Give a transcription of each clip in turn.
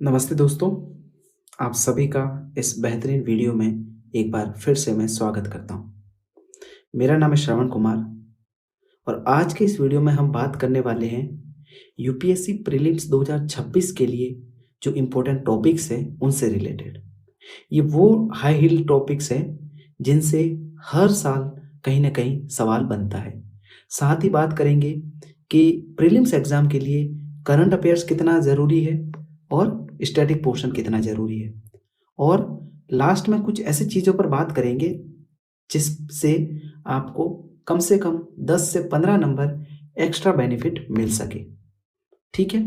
नमस्ते दोस्तों, आप सभी का इस बेहतरीन वीडियो में एक बार फिर से मैं स्वागत करता हूँ। मेरा नाम है श्रवण कुमार और आज के इस वीडियो में हम बात करने वाले हैं यूपीएससी प्रीलिम्स 2026 के लिए जो इम्पोर्टेंट टॉपिक्स हैं उनसे रिलेटेड। ये वो हाई हील टॉपिक्स हैं जिनसे हर साल कहीं न कहीं सवाल बनता है। साथ ही बात करेंगे कि प्रीलिम्स एग्ज़ाम के लिए करंट अफेयर्स कितना ज़रूरी है और स्टैटिक पोर्शन कितना ज़रूरी है। और लास्ट में कुछ ऐसी चीज़ों पर बात करेंगे जिससे आपको कम से कम 10 से 15 नंबर एक्स्ट्रा बेनिफिट मिल सके। ठीक है?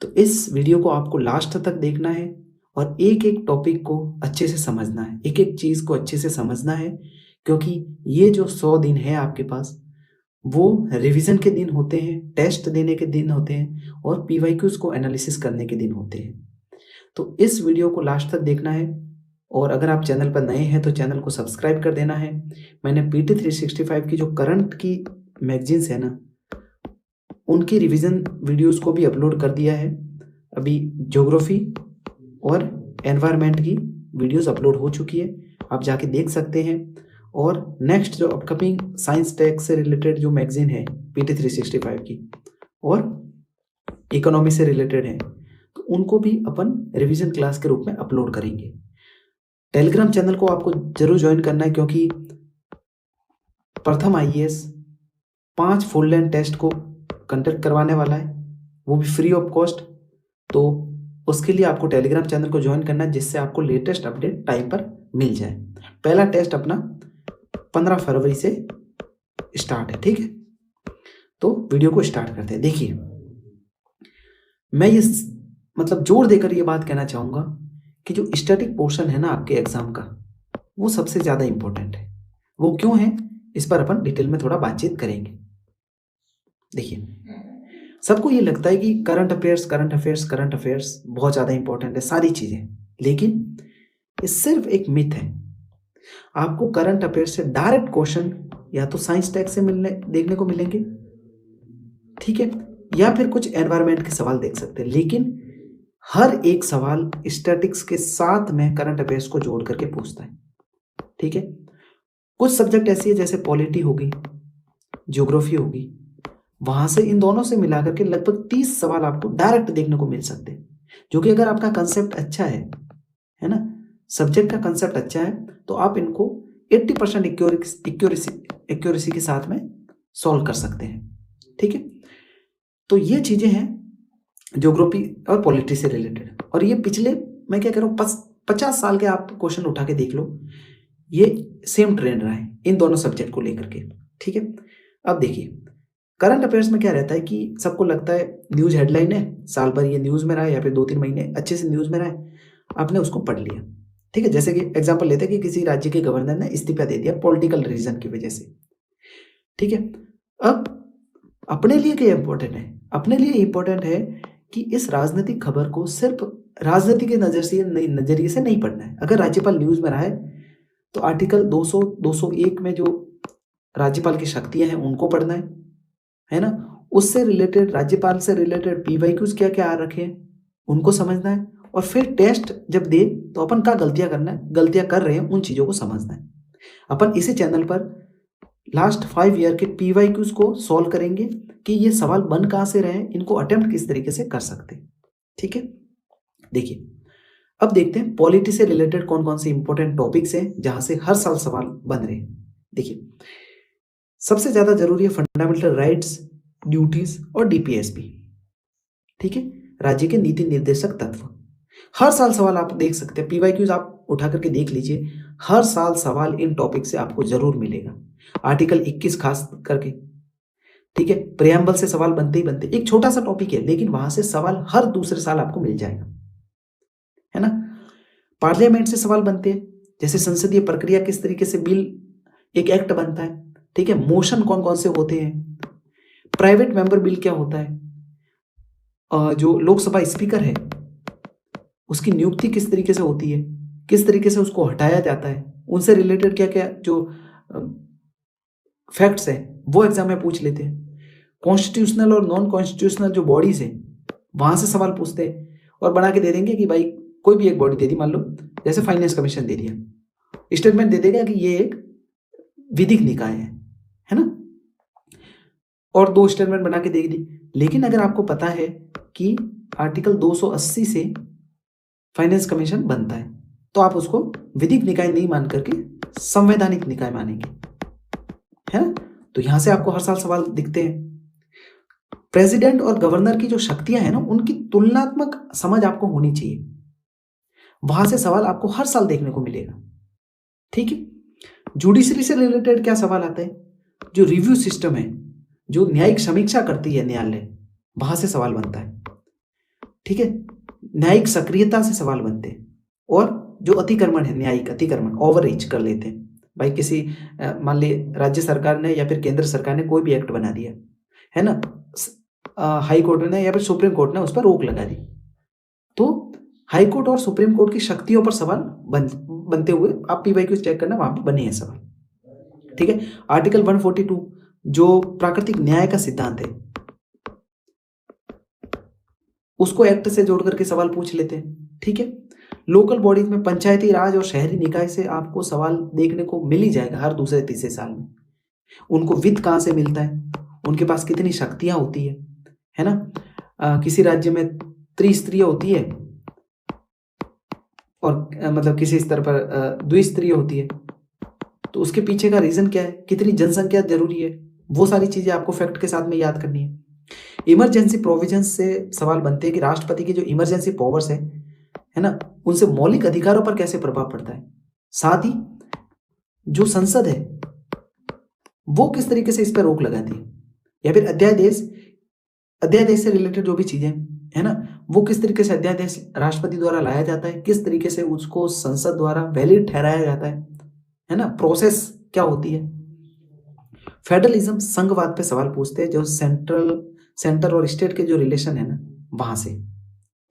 तो इस वीडियो को आपको लास्ट तक देखना है और एक-एक टॉपिक को अच्छे से समझना है, एक-एक चीज़ को अच्छे से समझना है क्योंकि ये जो 100 दिन है आपके पास, वो रिवीजन के दिन होते हैं, टेस्ट देने के दिन होते हैं और पीवाईक्यूज़ को एनालिसिस करने के दिन होते हैं। तो इस वीडियो को लास्ट तक देखना है और अगर आप चैनल पर नए हैं तो चैनल को सब्सक्राइब कर देना है। मैंने पीटी 365 की जो करंट की मैगज़ीन्स है ना, उनकी रिवीजन वीडियोस को भी अपलोड कर दिया है। अभी ज्योग्राफी और एनवायरनमेंट की वीडियोस अपलोड हो चुकी है, आप जाके देख सकते हैं। और नेक्स्ट जो अपकमिंग साइंस टेक से रिलेटेड जो मैगज़ीन है पीटी 365 की और इकोनॉमी से रिलेटेड है, तो उनको भी अपन रिवीजन क्लास के रूप में अपलोड करेंगे। टेलीग्राम चैनल को आपको ज़रूर जॉइन करना है क्योंकि प्रथम आईएएस 5 फुल लेंथ टेस्ट को कंडक्ट करवाने वाला है, वो भी फ्री ऑफ कॉस्ट। तो उसके लिए आपको टेलीग्राम चैनल को जॉइन करना है जिससे आपको लेटेस्ट अपडेट टाइम पर मिल जाए। पहला टेस्ट अपना 15 फरवरी से स्टार्ट है, ठीक है? तो वीडियो को स्टार्ट करते हैं। देखिए, मैं ये मतलब जोर देकर ये बात कहना चाहूँगा कि जो स्टैटिक पोर्शन है ना आपके एग्ज़ाम का, वो सबसे ज़्यादा इम्पोर्टेंट है। वो क्यों है? इस पर अपन डिटेल में थोड़ा बातचीत करेंगे। देखिए, सबको ये लगता है कि करंट अफेयर्स बहुत ज़्यादा इम्पोर्टेंट है, सारी चीज़ें। लेकिन ये सिर्फ एक मिथ है। आपको करंट अफेयर्स से डायरेक्ट क्वेश्चन या तो साइंस टेक से मिलने देखने को मिलेंगे, ठीक है? या फिर कुछ एनवायरनमेंट के सवाल देख सकते हैं। लेकिन हर एक सवाल स्टैटिक्स के साथ में करंट अफेयर्स को जोड़ करके पूछता है, ठीक है? कुछ सब्जेक्ट ऐसी है जैसे पॉलिटी होगी, ज्योग्राफी होगी, वहाँ से इन दोनों से मिला करके लगभग 30 सवाल आपको डायरेक्ट देखने को मिल सकते हैं, जो कि अगर आपका कंसेप्ट अच्छा है ना? सब्जेक्ट का कंसेप्ट अच्छा है, तो आप इनको 80% एक्यूरेसी के साथ में सॉल्व कर सकते हैं, ठीक है? तो ये चीज़ें हैं ज्योग्राफी और पॉलिटी से रिलेटेड। और ये पिछले मैं क्या कह रहा हूँ 50 साल के आप क्वेश्चन उठा के देख लो, ये सेम ट्रेंड रहा है इन दोनों सब्जेक्ट को लेकर के, ठीक है? अब देखिए, करंट अफेयर्स में क्या रहता है कि सबको लगता है न्यूज़ हेडलाइन है, साल भर ये न्यूज़ में रहा है या फिर 2-3 महीने अच्छे से न्यूज़ में रहा है, आपने उसको पढ़ लिया, ठीक है? जैसे कि एग्जांपल लेते हैं कि किसी राज्य के गवर्नर ने इस्तीफा दे दिया पॉलिटिकल रीज़न की वजह से, ठीक है? अब अपने लिए क्या इम्पोर्टेंट है? अपने लिए इम्पोर्टेंट है कि इस राजनीतिक खबर को सिर्फ राजनीति के नज़रिए से नहीं पढ़ना है। अगर राज्यपाल न्यूज़ में रहा है, तो आर्टिकल 200, 201 में जो राज्यपाल की शक्तियाँ हैं, उनको पढ़ना है ना? उससे रिलेटेड राज्यपाल से रिलेटेड पीवाईक्यूज़ क्या-क्या आ रखे हैं, उनको समझना है और फिर टेस्ट जब दे, तो अपन क्या गलतियाँ कर रहे हैं, उन चीज़ों को समझना है। अपन इसी चैनल पर लास्ट 5 ईयर के पीवाईक्यूज़ को सॉल्व करेंगे कि ये सवाल बन कहाँ से रहे हैं, इनको अटेम्प्ट किस तरीके से कर सकते हैं, ठीक है? देखिए, अब देखते हैं पॉलिटी से रिलेटेड कौन-कौन से इंपॉर्टेंट टॉपिक्स हैं, जहाँ से हर साल सवाल बन रहे हैं। देखिए, सबसे ज़्यादा ज़रूरी है फंडामेंटल राइट्स, ड्यूटीज़ और डीपीएसपी, ठीक है? राज्य के नीति निर्देशक तत्व। हर साल सवाल आप देख सकते हैं, पीवाईक्यूज़ आप उठा करके देख लीजिए, हर साल सवाल इन टॉपिक से आपको ज़रूर मिलेगा। आर्टिकल 21 खास करके, ठीक है? प्रिएम्बल से सवाल बनते ही बनते हैं। एक छोटा-सा टॉपिक है, लेकिन वहाँ से सवाल हर दूसरे साल आपको मिल जाएगा, है ना? पार्लियामेंट से सवाल बनते हैं, जैसे संसदीय प्रक्रिया किस तरीके से बिल एक एक्ट बनता है, ठीक है? मोशन कौन-कौन से होते हैं, प्राइवेट मेंबर बिल क्या होता है, जो लोकसभा स्पीकर है, उसकी नियुक्ति किस तरीके से होती है, किस तरीके से उसको हटाया जाता है, उनसे रिलेटेड क्या-क्या जो अ, फैक्ट्स हैं, वो एग्ज़ाम में पूछ लेते हैं। कॉन्स्टिट्यूशनल और नॉन कॉन्स्टिट्यूशनल जो बॉडीज़ हैं, वहाँ से सवाल पूछते हैं और बना के दे देंगे कि भाई कोई भी एक बॉडी दे दी, मान लो जैसे फाइनेंस कमीशन दे दिया, स्टेटमेंट दे देगा कि ये एक विधिक निकाय है ना, और 2 स्टेटमेंट बना के दे दी। लेकिन अगर आपको पता है कि आर्टिकल 280 से फाइनेंस कमीशन बनता है, तो आप उसको विधिक निकाय नहीं मान करके संवैधानिक निकाय मानेंगे, है ना। तो यहां से आपको हर साल सवाल दिखते हैं। प्रेसिडेंट और गवर्नर की जो शक्तियां हैं ना, उनकी तुलनात्मक समझ आपको होनी चाहिए, वहां से सवाल आपको हर साल देखने को मिलेगा, ठीक है। जुडिशरी से रिलेटेड क्या सवाल आता है, जो रिव्यू सिस्टम है, जो न्यायिक समीक्षा करती है न्यायालय, वहां से सवाल बनता है, ठीक है। न्यायिक सक्रियता से सवाल बनते हैं, और जो अतिक्रमण है, न्यायिक अतिक्रमण, ओवर रीच कर लेते हैं भाई, किसी मान ली राज्य सरकार ने या फिर केंद्र सरकार ने कोई भी एक्ट बना दिया है ना, हाई कोर्ट ने या फिर सुप्रीम कोर्ट ने उस पर रोक लगा दी, तो हाई कोर्ट और सुप्रीम कोर्ट की शक्तियों पर सवाल बनते हुए आप पीवाईक्यू चेक करना, वहां पर बने हैं सवाल, ठीक है। आर्टिकल 142 जो प्राकृतिक न्याय का सिद्धांत है, उसको एक्ट से जोड़ करके सवाल पूछ लेते हैं, ठीक है। लोकल बॉडीज में पंचायती राज और शहरी निकाय से आपको सवाल देखने को मिल ही जाएगा हर दूसरे तीसरे साल में। उनको वित्त कहाँ से मिलता है, उनके पास कितनी शक्तियां होती है ना। किसी राज्य में त्रिस्तरीय होती है और मतलब किसी स्तर पर द्विस्तरीय होती है, तो उसके पीछे का रीजन क्या है, कितनी जनसंख्या जरूरी है, वो सारी चीजें आपको फैक्ट के साथ में याद करनी है। इमरजेंसी प्रोविजंस से सवाल बनते हैं कि राष्ट्रपति की जो इमरजेंसी पावर्स है ना, उनसे मौलिक अधिकारों पर कैसे प्रभाव पड़ता है, साथ ही जो संसद है वो किस तरीके से इस पर रोक लगाती है, या फिर अध्यादेश से रिलेटेड जो भी चीजें है ना, वो किस तरीके से अध्यादेश राष्ट्रपति द्वारा लाया जाता है, किस तरीके से उसको संसद द्वारा वैलिड ठहराया जाता है ना, प्रोसेस क्या होती है। फेडरलिज्म, संघवाद पे सवाल पूछते हैं, जो सेंटर और स्टेट के जो रिलेशन है ना, वहां से,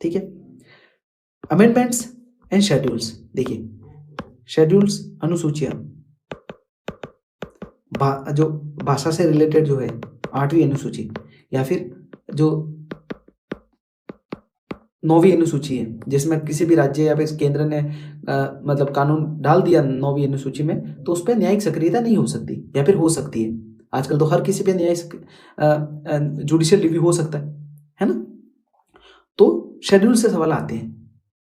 ठीक है। अमेंडमेंट्स एंड शेड्यूल्स, देखिए शेड्यूल्स अनुसूचियां, जो भाषा से रिलेटेड जो है 8वीं अनुसूची, या फिर जो 9वीं अनुसूची है, जिसमें किसी भी राज्य या फिर केंद्र ने मतलब कानून डाल दिया 9वीं अनुसूची में, तो उस पर न्यायिक सक्रियता नहीं हो सकती, या फिर हो सकती है। आजकल तो हर किसी पे न्यायिक जुडिशियल रिव्यू हो सकता है ना। तो शेड्यूल से सवाल आते हैं,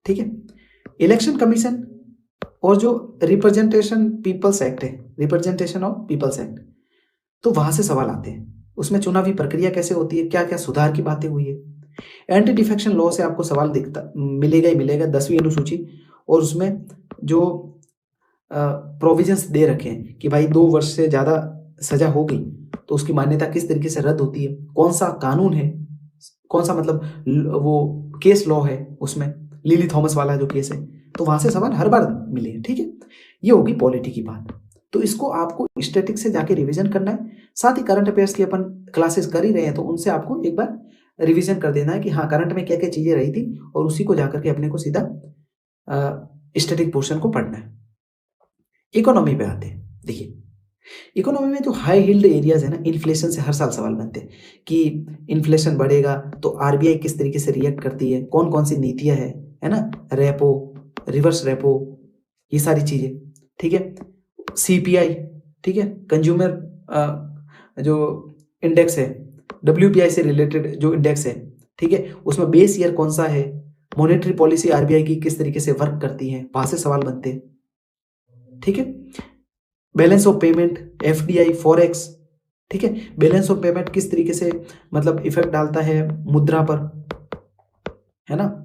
ठीक है। इलेक्शन कमीशन और जो रिप्रेजेंटेशन पीपल्स एक्ट है, रिप्रेजेंटेशन ऑफ पीपल्स एक्ट, तो वहां से सवाल आते हैं, उसमें चुनावी प्रक्रिया कैसे होती है, क्या क्या सुधार की बातें हुई है। एंटी डिफेक्शन लॉ से आपको सवाल मिलेगा ही मिलेगा, 10वीं अनुसूची, और उसमें जो प्रोविजंस दे रखे हैं कि भाई 2 वर्ष से ज्यादा सजा हो गई तो उसकी मान्यता किस तरीके से रद्द होती है, कौन सा कानून है, कौन सा मतलब वो केस लॉ है, उसमें लिली थॉमस वाला जो केस है, तो वहां से सवाल हर बार मिले, ठीक है। ये होगी पॉलिटी की बात। तो इसको आपको स्टैटिक से जाके रिवीजन करना है, साथ ही करंट अफेयर्स की अपन क्लासेस कर ही रहे हैं, तो उनसे आपको एक बार रिवीजन कर देना है कि हाँ करंट में क्या क्या चीजें रही थी, और उसी को जाकर के अपने को सीधा स्टैटिक पोर्शन को पढ़ना है। इकोनॉमी पे आते हैं, देखिए इकोनॉमी में जो हाई हिल्ड एरियाज है ना, इन्फ्लेशन से हर साल सवाल बनते हैं कि इन्फ्लेशन बढ़ेगा तो आरबीआई किस तरीके से रिएक्ट करती है, कौन कौन सी नीतियां है ना, रेपो, रिवर्स रेपो, ये सारी चीजें, ठीक है। सीपीआई, ठीक है, कंज्यूमर जो इंडेक्स है, डब्ल्यूपीआई से रिलेटेड जो इंडेक्स है, ठीक है, उसमें बेस ईयर कौन सा है, मॉनेटरी पॉलिसी आरबीआई की किस तरीके से वर्क करती है, वहां से सवाल बनते हैं, ठीक है। Balance of payment, FDI, forex, ठीक है, बैलेंस ऑफ पेमेंट किस तरीके से मतलब इफेक्ट डालता है मुद्रा पर, है ना।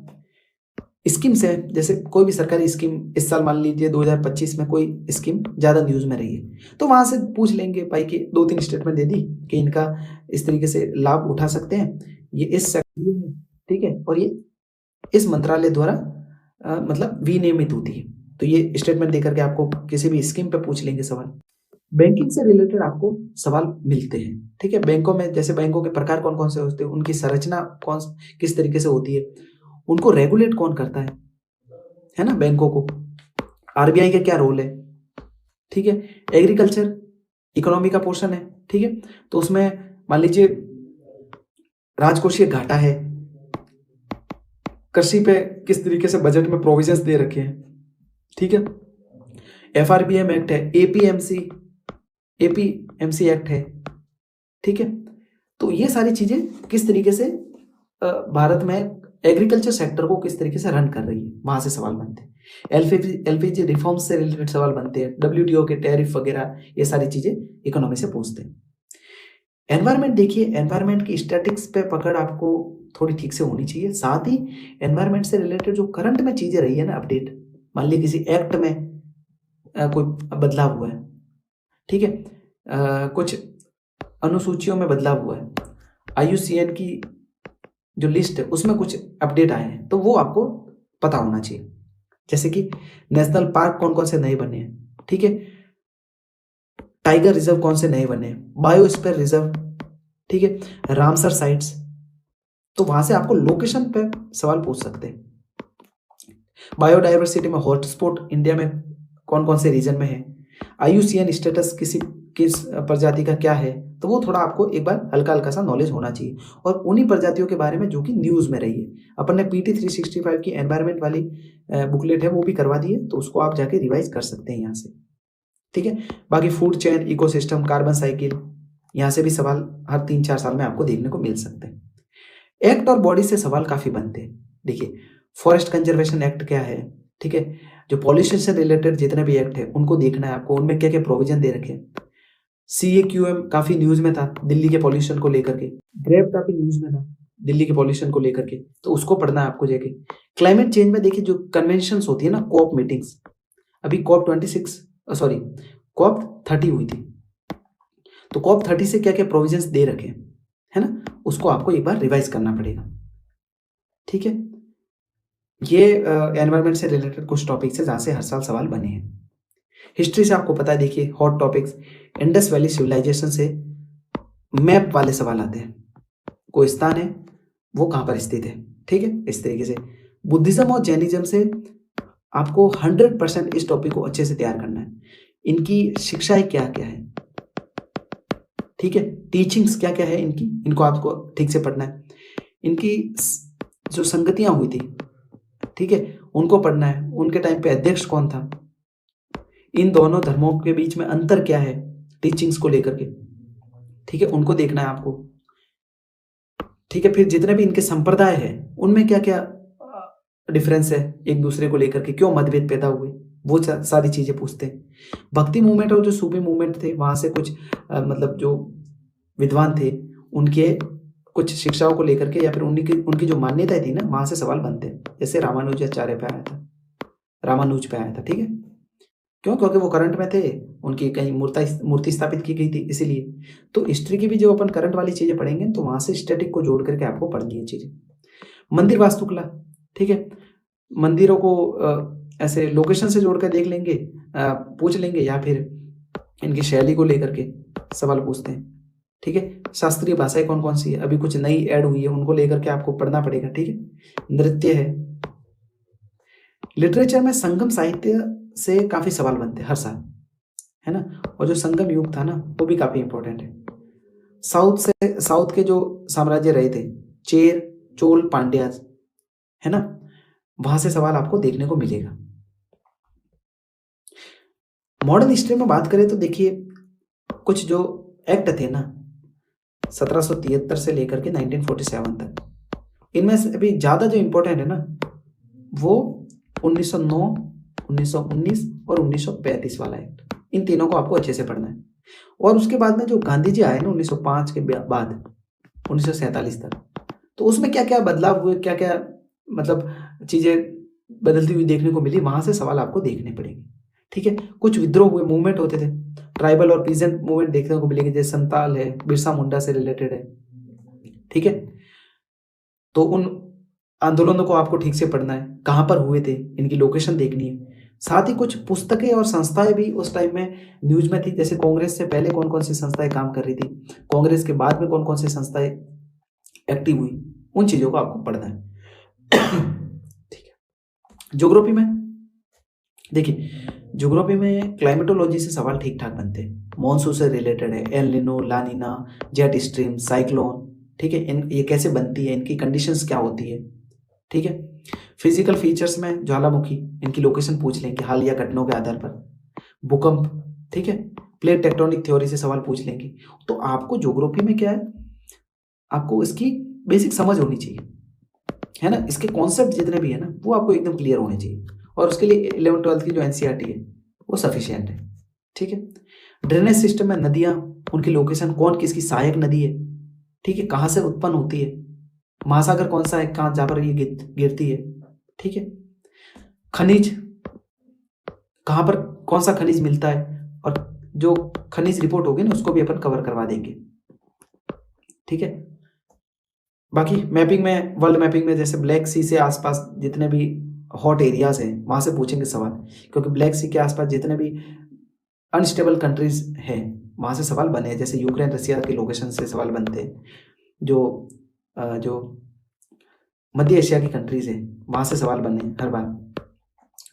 स्कीम्स है, जैसे कोई भी सरकारी स्कीम इस साल मान लीजिए 2025 में कोई स्कीम ज्यादा न्यूज में रही है, तो वहां से पूछ लेंगे भाई कि 2-3 स्टेटमेंट दे दी कि इनका इस तरीके से लाभ उठा सकते हैं, ये इस सक्रिय है, ठीक है, और ये इस मंत्रालय द्वारा मतलब विनियमित होती है, तो ये स्टेटमेंट देकर के आपको किसी भी स्कीम पे पूछ लेंगे सवाल। बैंकिंग से रिलेटेड आपको सवाल मिलते हैं, ठीक है। बैंकों में जैसे बैंकों के प्रकार कौन कौन से होते हैं, उनकी संरचना किस तरीके से होती है, उनको रेगुलेट कौन करता है ना, बैंकों को, आरबीआई का क्या रोल है, ठीक है। एग्रीकल्चर इकोनॉमी का पोर्शन है, ठीक है, तो उसमें मान लीजिए राजकोषीय घाटा है, कृषि पे किस तरीके से बजट में प्रोविजंस दे रखे हैं, ठीक है। FRBM एक्ट है, एपीएमसी एक्ट है, ठीक है। तो ये सारी चीजें किस तरीके से भारत में एग्रीकल्चर सेक्टर को किस तरीके से रन कर रही है, वहां से सवाल बनते हैं। एलपीजी रिफॉर्म से रिलेटेड सवाल बनते हैं, WTO के टैरिफ वगैरह, ये सारी चीजें इकोनॉमी से पूछते हैं। एनवायरमेंट देखिए, एनवायरमेंट की स्टैटिक्स पे पकड़ आपको थोड़ी ठीक से होनी चाहिए। साथ ही एनवायरमेंट से रिलेटेड जो करंट में चीजें रही है ना अपडेट, मान लीजिए किसी एक्ट में कोई बदलाव हुआ है, ठीक है, कुछ अनुसूचियों में बदलाव हुआ है, IUCN की जो लिस्ट है उसमें कुछ अपडेट आए हैं, तो वो आपको पता होना चाहिए। जैसे कि नेशनल पार्क कौन कौन से नए बने हैं, ठीक है, टाइगर रिजर्व कौन से नए बने हैं, बायोस्फीयर रिजर्व, ठीक है, रामसर साइट्स। तो वहां से आपको लोकेशन पे सवाल पूछ सकते हैं। बायोडायवर्सिटी में हॉटस्पॉट इंडिया में कौन कौन से रीजन में है, IUCN स्टेटस किस प्रजाति का क्या है, तो वो थोड़ा आपको एक बार हल्का हल्का सा नॉलेज होना चाहिए। और उन्हीं प्रजातियों के बारे में जो कि न्यूज में रही है, अपन ने PT 365 की एनवायरमेंट वाली बुकलेट है वो भी करवा दी है, तो उसको आप जाके रिवाइज कर सकते हैं यहाँ से, ठीक है। बाकी food chain, ecosystem, carbon cycle, यहाँ से भी सवाल हर 3-4 साल में आपको देखने को मिल सकते हैं। एक्ट और बॉडी से सवाल काफी बनते हैं। देखिए, फॉरेस्ट कंजर्वेशन एक्ट क्या है, ठीक है, जो पॉल्यूशन से रिलेटेड जितने भी एक्ट है उनको देखना है आपको, उनमें क्या क्या प्रोविजन दे रखे हैं। CAQM काफी न्यूज में था दिल्ली के पॉल्यूशन को लेकर के, ड्रेफ्ट काफी न्यूज में था दिल्ली के पॉल्यूशन को लेकर के, तो उसको पढ़ना है आपको जाके। क्लाइमेट चेंज में देखिए, जो कन्वेंशन होती है ना, COP मीटिंग्स, अभी COP 30 हुई थी, तो COP 30 से क्या क्या प्रोविजंस दे रखे हैं, है ना, उसको आपको एक बार रिवाइज करना पड़ेगा, ठीक है। ये एनवायरमेंट से रिलेटेड कुछ टॉपिक्स है जहां से हर साल सवाल बने हैं। हिस्ट्री से आपको पता है, देखिए hot topics, Indus valley civilization से मैप वाले सवाल आते हैं, कोई स्थान है वो कहां पर स्थित है, ठीक है, इस तरीके से। बुद्धिज्म और जैनिज्म से आपको 100% इस टॉपिक को अच्छे से तैयार करना है। इनकी शिक्षाएं क्या क्या है, ठीक है, टीचिंग्स क्या क्या है इनकी, इनको आपको ठीक से पढ़ना है। इनकी जो संगतियां हुई थी, ठीक है, उनको पढ़ना है। उनके टाइम पे अध्यक्ष कौन था, इन दोनों धर्मों के बीच में अंतर क्या है टीचिंग्स को लेकर के, ठीक है, उनको देखना है आपको, ठीक है। फिर जितने भी इनके संप्रदाय है उनमें क्या क्या डिफरेंस है एक दूसरे को लेकर के, क्यों मतभेद पैदा हुए, वो सारी चीजें पूछते हैं। भक्ति मूवमेंट और जो सूफी मूवमेंट थे, वहां से कुछ मतलब जो विद्वान थे उनके कुछ शिक्षाओं को लेकर के, या फिर उनकी जो मान्यताएं थी ना, वहां से सवाल बनते हैं। जैसे रामानुजाचार्य पे आया था, रामानुज पे आया था, ठीक है, क्यों, क्योंकि वो करंट में थे, उनकी कहीं मूर्ति स्थापित की गई थी, इसीलिए। तो हिस्ट्री की भी जो अपन करंट वाली चीजें पढ़ेंगे तो वहां से स्टैटिक को जोड़ करके आपको पढ़नी है चीजें। मंदिर वास्तुकला, ठीक है, मंदिरों को ऐसे लोकेशन से जोड़कर देख लेंगे, पूछ लेंगे, या फिर इनकी शैली को लेकर के सवाल पूछते हैं, ठीक है। शास्त्रीय भाषाएं कौन कौन सी है, अभी कुछ नई ऐड हुई है, उनको लेकर के आपको पढ़ना पड़ेगा, ठीक है। नृत्य है। लिटरेचर में संगम साहित्य से काफी सवाल बनते हैं हर साल, है ना, और जो संगम युग था ना वो भी काफी इंपॉर्टेंट है। साउथ के जो साम्राज्य रहे थे, चेर, चोल, पांड्या, है ना, वहां से सवाल आपको देखने को मिलेगा। मॉडर्न हिस्ट्री में बात करें तो देखिए, कुछ जो एक्ट थे ना 1773 से लेकर के 1947 तक, इनमें से अभी ज्यादा जो इंपॉर्टेंट है ना वो 1909, 1919 और 1935 वाला एक्ट, इन तीनों को आपको अच्छे से पढ़ना है। और उसके बाद में जो गांधी जी आए ना 1905 के बाद 1947 तक, तो उसमें क्या क्या बदलाव हुए, क्या क्या मतलब चीजें बदलती हुई देखने को मिली, वहां से सवाल आपको देखने पड़ेंगे, ठीक है। कुछ विद्रोह हुए, मूवमेंट होते थे, ट्राइबल और पीजेंट मूवमेंट देखने को मिलेंगे, जैसे संताल है, बिरसा मुंडा से रिलेटेड है, ठीक है। तो उन आंदोलनों को आपको ठीक से पढ़ना है, कहां पर हुए थे, इनकी लोकेशन देखनी है। साथ ही कुछ पुस्तकें और संस्थाएं भी उस टाइम में न्यूज में थी, जैसे कांग्रेस से पहले कौन कौन सी संस्थाएं काम कर रही थी, कांग्रेस के बाद में कौन कौन सी संस्थाएं एक्टिव हुई, उन चीजों को आपको पढ़ना है, ठीक है। ज्योग्राफी में देखिए, ज्योग्राफी में क्लाइमेटोलॉजी से सवाल ठीक ठाक बनते हैं, मॉनसून से रिलेटेड है, एल निनो, ला नीना, जेट स्ट्रीम, साइक्लोन, ठीक है, ये कैसे बनती है, इनकी कंडीशंस क्या होती है, ठीक है। फिजिकल फीचर्स में ज्वालामुखी, इनकी लोकेशन पूछ लेंगे हालिया घटनाओं के आधार पर। भूकंप, ठीक है। प्लेट टेक्टोनिक थ्योरी से सवाल पूछ लेंगे। तो आपको ज्योग्राफी में क्या है, आपको इसकी बेसिक समझ होनी चाहिए, है ना। इसके कॉन्सेप्ट जितने भी है ना वो आपको एकदम क्लियर होने चाहिए, और उसके लिए 11th-12th की जो एनसीईआरटी है वो सफिशियंट है, ठीक है। ड्रेनेज सिस्टम में नदियां, उनकी लोकेशन, कौन किसकी सहायक नदी है, ठीक है, कहाँ से उत्पन्न होती है, महासागर कौन सा है, कहाँ जहाँ पर ये गिरती है, ठीक है। खनिज, कहाँ पर कौन सा खनिज मिलता है, और जो खनिज रिपोर्ट होगी ना उसको भी अपन कवर करवा देंगे, ठीक है। बाकी मैपिंग में, वर्ल्ड मैपिंग में जैसे ब्लैक सी से आसपास जितने भी हॉट एरियाज हैं वहां से पूछेंगे सवाल, क्योंकि ब्लैक सी के आसपास जितने भी अनस्टेबल कंट्रीज हैं वहां से सवाल बने हैं। जैसे यूक्रेन रसिया के लोकेशन से सवाल बनते हैं, जो मध्य एशिया की कंट्रीज है वहां से सवाल बने हर बार,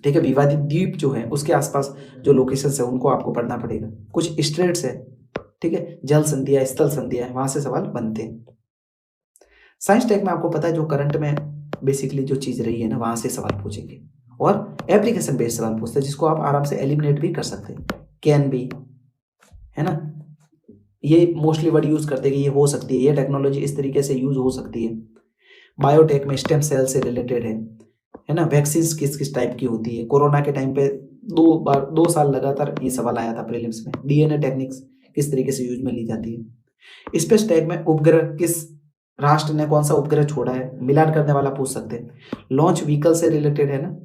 ठीक है। विवादित द्वीप जो है उसके आसपास जो लोकेशन है उनको आपको पढ़ना पड़ेगा। कुछ स्ट्रेट्स है, ठीक है, जल संधियां, स्थल संधियां, वहां से सवाल बनते हैं। साइंस टेक में आपको पता है जो करंट में बेसिकली जो चीज रही है ना वहां से सवाल पूछेंगे, और एप्लीकेशन बेस्ड सवाल पूछते हैं जिसको आप आराम से एलिमिनेट भी कर सकते हैं, कैन बी, है ना। ये मोस्टली वर्ड यूज करते हैं कि ये हो सकती है, ये टेक्नोलॉजी इस तरीके से यूज हो सकती है। बायोटेक में स्टेम सेल से रिलेटेड है ना। वैक्सीन किस किस टाइप की होती है, कोरोना के टाइम पे 2 साल लगातार ये सवाल आया था प्रीलिम्स में। डीएनए टेक्निक्स किस तरीके से यूज में ली जाती है। स्पेस टेक में उपग्रह, किस राष्ट्र ने कौन सा उपग्रह छोड़ा है, मिलान करने वाला पूछ सकते हैं। लॉन्च व्हीकल से रिलेटेड है ना,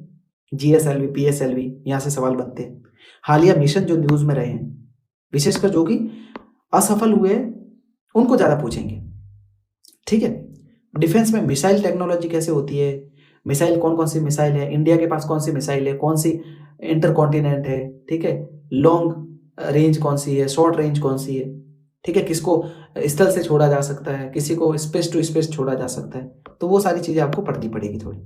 जीएसएलवी, पीएसएलवी, यहाँ से सवाल बनते हैं। हालिया मिशन जो न्यूज में रहे हैं, विशेषकर जो कि असफल हुए उनको ज्यादा पूछेंगे, ठीक है। डिफेंस में मिसाइल टेक्नोलॉजी कैसे होती है, मिसाइल कौन कौन सी मिसाइल है, इंडिया के पास कौन सी मिसाइल है, कौन सी इंटरकॉन्टिनेंट है, ठीक है। लॉन्ग रेंज कौन सी है, शॉर्ट रेंज कौन सी है, ठीक है। किसको स्थल से छोड़ा जा सकता है, किसी को स्पेस टू स्पेस छोड़ा जा सकता है, तो वो सारी चीजें आपको पढ़नी पड़ेगी थोड़ी,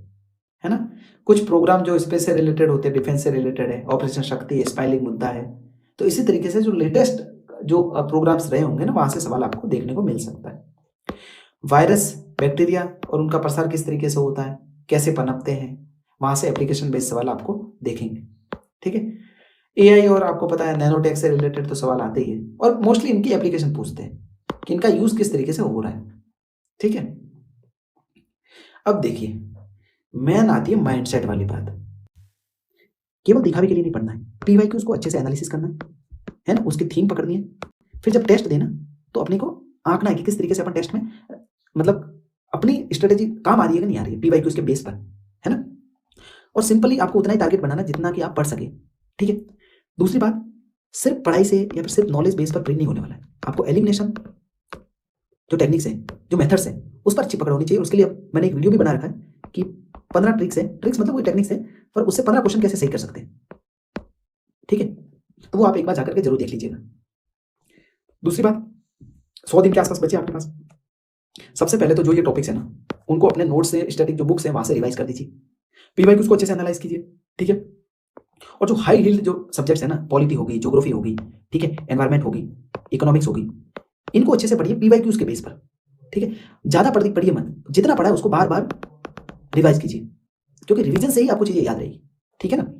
है ना। कुछ प्रोग्राम जो स्पेस से रिलेटेड होते हैं, डिफेंस से रिलेटेड है, ऑपरेशन शक्ति, स्पाइलिंग मुद्दा है। तो इसी तरीके से जो लेटेस्ट जो प्रोग्राम्स रहे होंगे ना वहां से सवाल आपको देखने को मिल सकता है। वायरस, बैक्टीरिया और उनका प्रसार किस तरीके से होता है, कैसे पनपते हैं, वहां से एप्लीकेशन बेस्ड सवाल आपको देखेंगे, ठीक है। एआई और आपको पता है नैनोटेक से रिलेटेड तो सवाल आते ही है, और मोस्टली इनकी एप्लीकेशन पूछते हैं कि इनका यूज किस तरीके से हो रहा है, ठीक है। अब देखिए मैन आती है माइंडसेट वाली बात। केवल दिखावे के लिए नहीं पढ़ना है, पीवाईक्यू उसको अच्छे से एनालिसिस करना है ना, उसकी थीम पकड़नी है। फिर जब टेस्ट देना तो अपने को आंकना है कि किस तरीके से अपन टेस्ट में मतलब अपनी स्ट्रेटेजी काम आ रही है कि नहीं आ रही है पीवाईक्यू के बेस पर, है ना। और सिंपली आपको उतना ही टारगेट बनाना जितना कि आप पढ़ सके, ठीक है। दूसरी बात, सिर्फ पढ़ाई से या फिर सिर्फ नॉलेज बेस पर प्रिंट नहीं होने वाला है। आपको एलिमिनेशन जो टेक्निक्स है, जो मेथड्स है, उस पर अच्छी पकड़ होनी चाहिए। उसके लिए मैंने एक वीडियो भी बना रखा है कि 15 ट्रिक्स है, ट्रिक्स मतलब वही टेक्निक्स है, पर उससे 15 क्वेश्चन कैसे सही कर सकते हैं, ठीक है। तो वो आप एक बार जाकर के जरूर देख लीजिएगा। दूसरी बात, 100 दिन के आसपास बचे आपके पास। सबसे पहले तो जो ये टॉपिक्स है ना उनको अपने नोट्स से, स्टैटिक जो बुक्स है वहां से रिवाइज कर दीजिए, पीवाईक्यूज को अच्छे से एनालाइज कीजिए, ठीक है। और जो हाई हील्ड जो सब्जेक्ट्स है ना, पॉलिटी होगी, ज्योग्राफी होगी, ठीक है, एनवायरमेंट होगी, इकोनॉमिक्स होगी, इनको अच्छे से पढ़िए पीवाईक्यूज के बेस पर, ठीक है। ज्यादा पढ़िए मत, जितना पढ़ा है उसको बार बार रिवाइज कीजिए, क्योंकि रिवीजन से ही आपको चीजें याद रहेगी, ठीक है ना।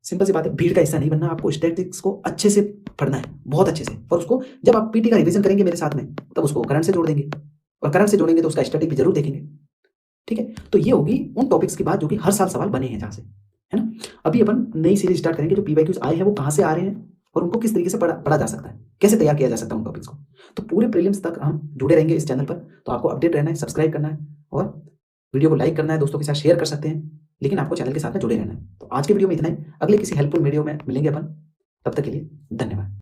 सिंपल सी बात है, भीड़ का हिस्सा नहीं बनना, आपको स्टैटिस्टिक्स को अच्छे से पढ़ना है, बहुत अच्छे से। और उसको जब आप पीटी का रिवीजन करेंगे मेरे साथ में तब उसको करंट से जोड़ देंगे, और करंट से जोड़ेंगे तो उसका स्टैटिक भी जरूर देखेंगे, ठीक है। तो ये होगी उन टॉपिक्स की बात जो कि हर साल सवाल बने हैं जहां से, है ना। अभी अपन नई सीरीज स्टार्ट करेंगे, जो पीवाईक्यूज आए हैं वो कहां से आ रहे हैं और उनको किस तरीके से पढ़ा जा सकता है, कैसे तैयार किया जा सकता है उन टॉपिक्स को। तो पूरे प्रीलिम्स तक हम जुड़े रहेंगे इस चैनल पर। तो आपको अपडेट रहना है, सब्सक्राइब करना है और वीडियो को लाइक करना है, दोस्तों के साथ शेयर कर सकते हैं, लेकिन आपको चैनल के साथ में जुड़े रहना है। तो आज के वीडियो में इतना ही, अगले किसी हेल्पफुल वीडियो में मिलेंगे अपन, तब तक के लिए धन्यवाद।